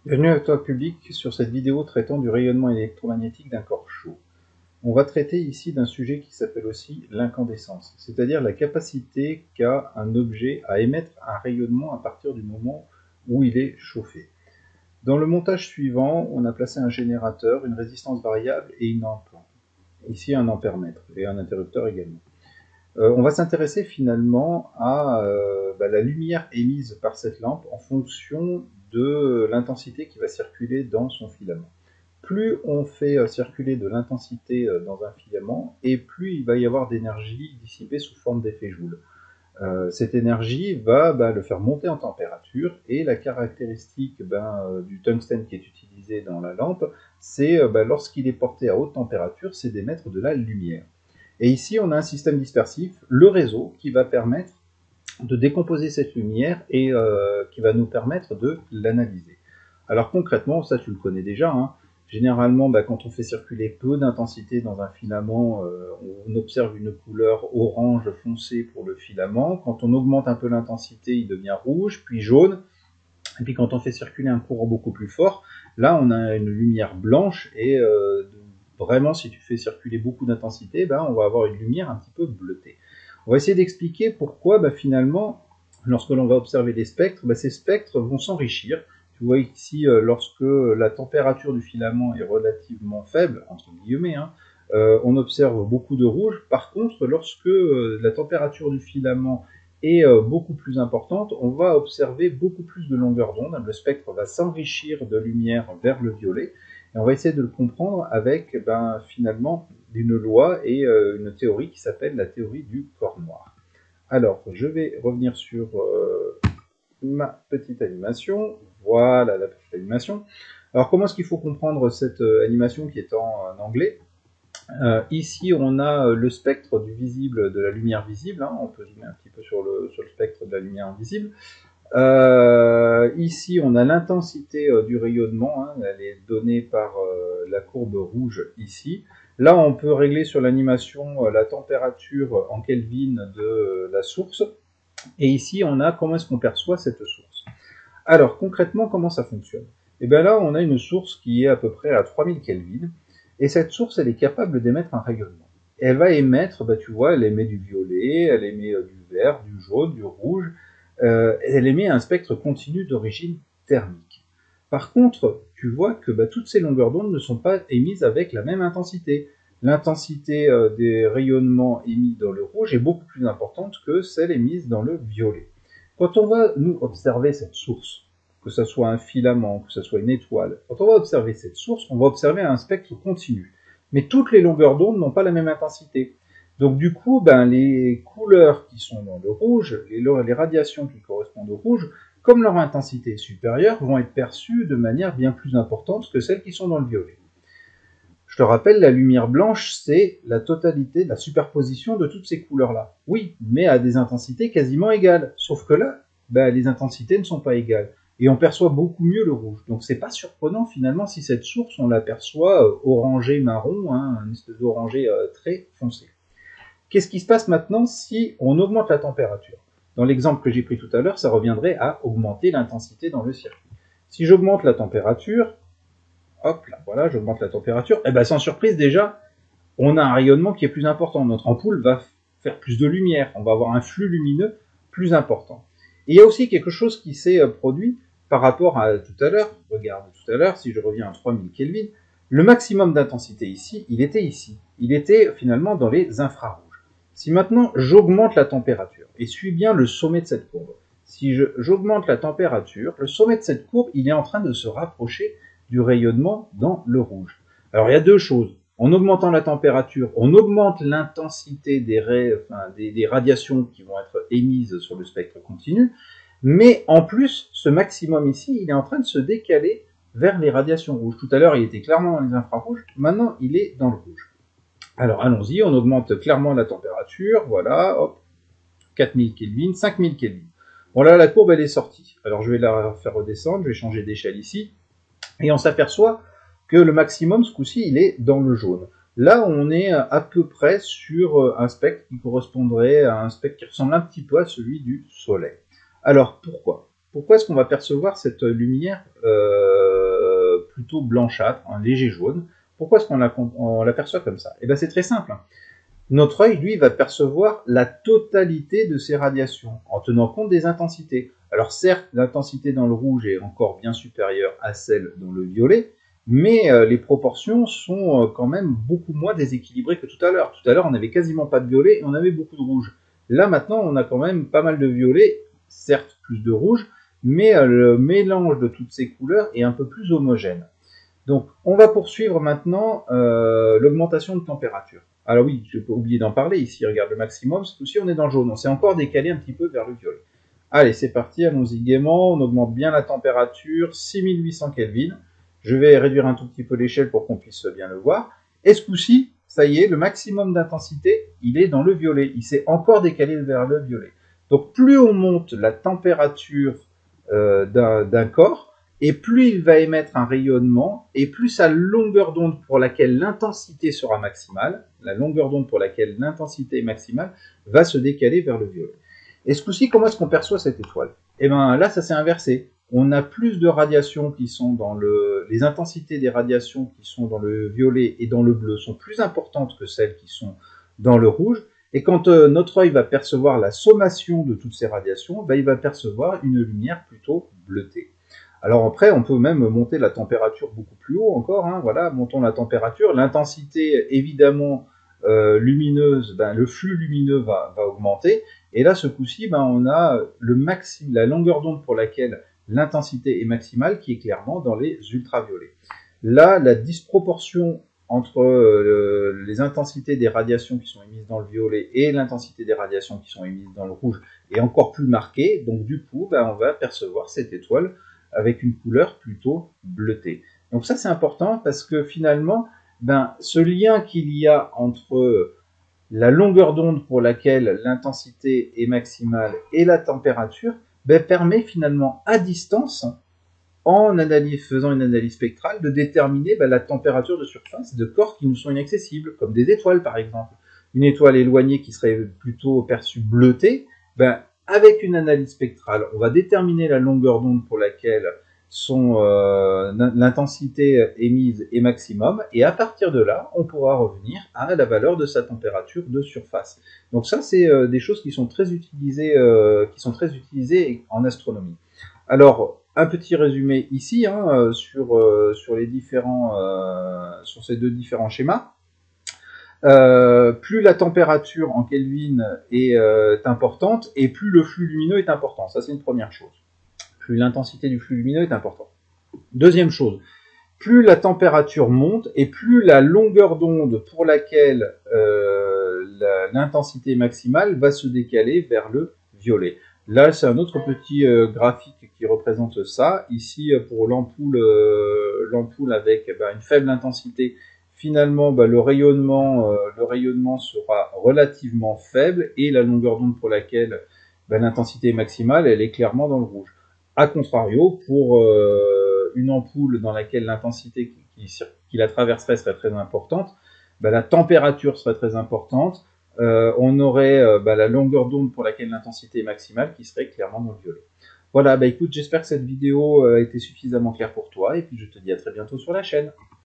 Bienvenue à toi public sur cette vidéo traitant du rayonnement électromagnétique d'un corps chaud. On va traiter ici d'un sujet qui s'appelle aussi l'incandescence, c'est-à-dire la capacité qu'a un objet à émettre un rayonnement à partir du moment où il est chauffé. Dans le montage suivant, on a placé un générateur, une résistance variable et une ample. Ici un ampèremètre et un interrupteur également. On va s'intéresser finalement à la lumière émise par cette lampe en fonction de l'intensité qui va circuler dans son filament. Plus on fait circuler de l'intensité dans un filament, et plus il va y avoir d'énergie dissipée sous forme d'effet Joule. Cette énergie va le faire monter en température, et la caractéristique du tungstène qui est utilisé dans la lampe, c'est lorsqu'il est porté à haute température, c'est d'émettre de la lumière. Et ici, on a un système dispersif, le réseau, qui va permettre de décomposer cette lumière et qui va nous permettre de l'analyser. Alors concrètement, ça tu le connais déjà, hein. Généralement, quand on fait circuler peu d'intensité dans un filament, on observe une couleur orange foncé pour le filament. Quand on augmente un peu l'intensité, il devient rouge, puis jaune. Et puis quand on fait circuler un courant beaucoup plus fort, là on a une lumière blanche et vraiment si tu fais circuler beaucoup d'intensité, on va avoir une lumière un petit peu bleutée. On va essayer d'expliquer pourquoi finalement, lorsque l'on va observer des spectres, ces spectres vont s'enrichir. Tu vois ici, lorsque la température du filament est relativement faible, entre guillemets, hein, on observe beaucoup de rouge. Par contre, lorsque la température du filament est beaucoup plus importante, on va observer beaucoup plus de longueur d'onde. Le spectre va s'enrichir de lumière vers le violet. Et on va essayer de le comprendre avec finalement une loi et une théorie qui s'appelle la théorie du corps noir. Alors, je vais revenir sur ma petite animation. Voilà la petite animation. Alors, comment est-ce qu'il faut comprendre cette animation qui est en anglais? Ici, on a le spectre du visible, de la lumière visible. Hein. On peut zoomer un petit peu sur le spectre de la lumière invisible. Ici, on a l'intensité du rayonnement. Hein. Elle est donnée par la courbe rouge ici. Là, on peut régler sur l'animation la température en Kelvin de la source. Et ici, on a comment est-ce qu'on perçoit cette source. Alors, concrètement, comment ça fonctionne? Et bien là, on a une source qui est à peu près à 3000 Kelvin. Et cette source, elle est capable d'émettre un rayonnement. Et elle va émettre, tu vois, elle émet du violet, elle émet du vert, du jaune, du rouge. Elle émet un spectre continu d'origine thermique. Par contre, tu vois que toutes ces longueurs d'onde ne sont pas émises avec la même intensité. L'intensité des rayonnements émis dans le rouge est beaucoup plus importante que celle émise dans le violet. Quand on va, nous, observer cette source, que ce soit un filament, que ce soit une étoile, quand on va observer cette source, on va observer un spectre continu. Mais toutes les longueurs d'onde n'ont pas la même intensité. Donc du coup, les couleurs qui sont dans le rouge, les radiations qui correspondent au rouge, comme leur intensité est supérieure, vont être perçues de manière bien plus importante que celles qui sont dans le violet. Je te rappelle, la lumière blanche, c'est la totalité, la superposition de toutes ces couleurs-là. Oui, mais à des intensités quasiment égales. Sauf que là, les intensités ne sont pas égales. Et on perçoit beaucoup mieux le rouge. Donc c'est pas surprenant finalement si cette source, on l'aperçoit orangé-marron, hein, un espèce d'orangé très foncé. Qu'est-ce qui se passe maintenant si on augmente la température? Dans l'exemple que j'ai pris tout à l'heure, ça reviendrait à augmenter l'intensité dans le circuit. Si j'augmente la température, hop là, voilà, j'augmente la température, et sans surprise déjà, on a un rayonnement qui est plus important. Notre ampoule va faire plus de lumière, on va avoir un flux lumineux plus important. Et il y a aussi quelque chose qui s'est produit par rapport à tout à l'heure. Regarde, tout à l'heure, si je reviens à 3000 Kelvin, le maximum d'intensité ici. Il était finalement dans les infrarouges. Si maintenant j'augmente la température, et suis bien le sommet de cette courbe, si j'augmente la température, le sommet de cette courbe, il est en train de se rapprocher du rayonnement dans le rouge. Alors il y a deux choses. En augmentant la température, on augmente l'intensité des radiations qui vont être émises sur le spectre continu, mais en plus, ce maximum ici, il est en train de se décaler vers les radiations rouges. Tout à l'heure, il était clairement dans les infrarouges, maintenant il est dans le rouge. Alors allons-y, on augmente clairement la température, voilà, hop, 4000 Kelvin, 5000 Kelvin. Bon là, la courbe, elle est sortie. Alors je vais la faire redescendre, je vais changer d'échelle ici, et on s'aperçoit que le maximum, ce coup-ci, il est dans le jaune. Là, on est à peu près sur un spectre qui correspondrait à un spectre qui ressemble un petit peu à celui du Soleil. Alors, pourquoi est-ce qu'on va percevoir cette lumière plutôt blanchâtre, un léger jaune. Pourquoi est-ce qu'on l'aperçoit comme ça? Eh bien, c'est très simple. Notre œil, lui, va percevoir la totalité de ces radiations en tenant compte des intensités. Alors certes, l'intensité dans le rouge est encore bien supérieure à celle dans le violet, mais les proportions sont quand même beaucoup moins déséquilibrées que tout à l'heure. Tout à l'heure, on n'avait quasiment pas de violet et on avait beaucoup de rouge. Là, maintenant, on a quand même pas mal de violet, certes plus de rouge, mais le mélange de toutes ces couleurs est un peu plus homogène. Donc, on va poursuivre maintenant l'augmentation de température. Alors oui, je peux oublier d'en parler ici, regarde le maximum, cette fois-ci on est dans le jaune, on s'est encore décalé un petit peu vers le violet. Allez, c'est parti, allons-y gaiement, on augmente bien la température, 6800 Kelvin. Je vais réduire un tout petit peu l'échelle pour qu'on puisse bien le voir. Et ce coup-ci, ça y est, le maximum d'intensité, il est dans le violet, il s'est encore décalé vers le violet. Donc plus on monte la température d'un corps, et plus il va émettre un rayonnement, et plus sa longueur d'onde pour laquelle l'intensité sera maximale, la longueur d'onde pour laquelle l'intensité est maximale, va se décaler vers le violet. Et ce coup-ci, comment est-ce qu'on perçoit cette étoile? Eh bien là, ça s'est inversé. On a plus de radiations qui sont dans le... Les intensités des radiations qui sont dans le violet et dans le bleu sont plus importantes que celles qui sont dans le rouge. Et quand notre œil va percevoir la sommation de toutes ces radiations, ben, il va percevoir une lumière plutôt bleutée. Alors après, on peut même monter la température beaucoup plus haut encore. Hein, voilà, montons la température. L'intensité, évidemment, lumineuse, ben, le flux lumineux va augmenter. Et là, ce coup-ci, ben, on a la longueur d'onde pour laquelle l'intensité est maximale, qui est clairement dans les ultraviolets. Là, la disproportion entre les intensités des radiations qui sont émises dans le violet et l'intensité des radiations qui sont émises dans le rouge est encore plus marquée. Donc du coup, ben, on va percevoir cette étoile avec une couleur plutôt bleutée. Donc ça, c'est important parce que finalement, ben, ce lien qu'il y a entre la longueur d'onde pour laquelle l'intensité est maximale et la température, ben, permet finalement à distance, faisant une analyse spectrale, de déterminer ben, la température de surface de corps qui nous sont inaccessibles, comme des étoiles par exemple. Une étoile éloignée qui serait plutôt perçue bleutée, ben, avec une analyse spectrale, on va déterminer la longueur d'onde pour laquelle l'intensité émise est maximum, et à partir de là, on pourra revenir à la valeur de sa température de surface. Donc ça, c'est des choses qui sont très utilisées en astronomie. Alors, un petit résumé ici hein, sur ces deux différents schémas. Plus la température en Kelvin est importante, et plus le flux lumineux est important. Ça, c'est une première chose. Plus l'intensité du flux lumineux est importante. Deuxième chose, plus la température monte, et plus la longueur d'onde pour laquelle l'intensité maximale va se décaler vers le violet. Là, c'est un autre petit graphique qui représente ça. Ici, pour l'ampoule avec une faible intensité, finalement, le rayonnement sera relativement faible, et la longueur d'onde pour laquelle l'intensité est maximale, elle est clairement dans le rouge. A contrario, pour une ampoule dans laquelle l'intensité qui la traverserait serait très importante, la température serait très importante, on aurait la longueur d'onde pour laquelle l'intensité est maximale qui serait clairement dans le violet. Voilà, écoute, j'espère que cette vidéo a été suffisamment claire pour toi, et puis je te dis à très bientôt sur la chaîne.